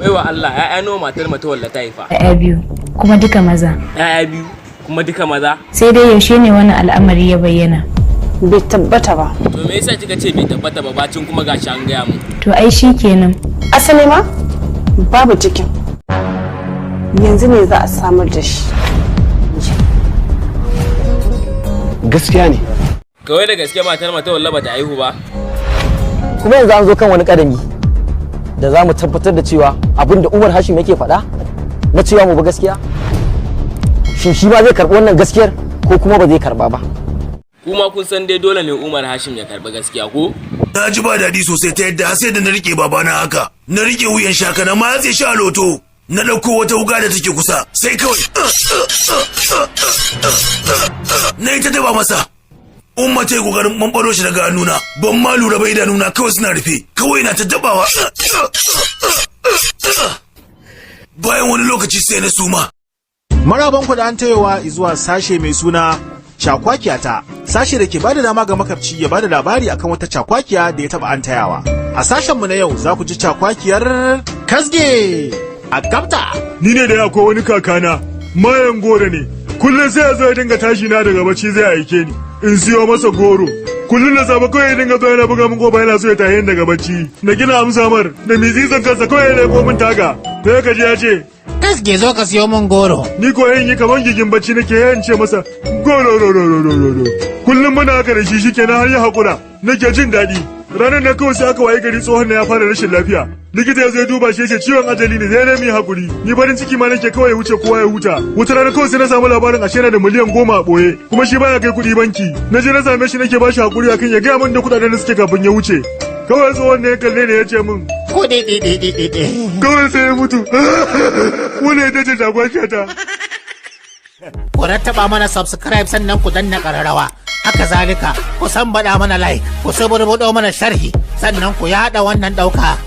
Baiwa Allah, ya'ya nawa matar Matawalla ta haifa? Ya'ya biyu, kuma duka maza. Ya'ya biyu, kuma duka maza? Sai dai yaushe ne wani al'amari ya bayyana? Bai tabbata ba. To me yasa kika ce bai tabbata ba bacin kuma gashi an gaya mu? To ai shi kenan. Asali ma babu cikin. Yanzu ne za a samar da shi. Gaskiya ne. Kawai da gaske matar Matawalla ba ta haihu ba? Kuma yanzu an zo kan wani kadami da za mu tabbatar da cewa abin da Umar Hashim yake faɗa na cewa mu ba gaskiya. Shin shi ba zai karɓi wannan gaskiyar ko kuma ba zai karɓa ba? Kuma kun san dai dole ne Umar Hashim ya karɓi gaskiya ko? Na ji ba daɗi sosai ta yadda sai da na rike babana haka. Na rike wuyan shaka na ma zai sha loto. Na ɗauko wata wuka da take kusa sai kawai na yi ta daba masa. Umma ta yi kokarin ɓanɓaro shi daga hannuna, ban ma lura ba idanuna kawai suna rufe, kawai na ta dabawa. Bayan wani lokaci sai na suma. Marabanku da an tayowa zuwa sashe mai suna cakwakiyata, sashe da ke bada dama ga makabci ya bada labari akan wata cakwakiya da ya taba an tayawa. A sashenmu na yau za ku ji cakwakiyar kasge a gabta. Ni ne da akwai wani kakana, mayan goro ne, kullum sai ya zo ya dinga tashi na daga bacci zai aike ni. In siyo masa goro kullum da safe kawai ya dinga zo yana buga min kofa yana so ya tahi daga bacci na gina amsa mar da mizizan kansa kawai ya leko min taga sai ka ji ya ce kasge zo ka siyo min goro ni ko yin yi kaman gigin bacci nake yayin ce masa goro kullum muna haka da shi shikenan har ya hakura nake jin daɗi ranar na kawai sai aka waye gari tsohon na ya fara rashin lafiya likita ya zo ya duba shi yace ciwon ajali ne sai mai hakuri ni farin ciki ma nake kawai ya wuce kowa ya huta wata rana kawai sai na samu labarin ashe yana da miliyan 10 a boye kuma shi baya kai kuɗi banki na je na same shi nake bashi hakuri akan ya gaya min da kuɗaɗen da suke kafin ya wuce kawai tsohon ne ya kalle ne ya ce min kuɗi kawai sai ya mutu wani ita ce jagwakiyata. Ku rattaba mana subscribe sannan ku danna ƙararrawa. Haka zalika ku san baɗa mana like ku saburbuɗo mana sharhi sannan ku yaɗa wannan ɗauka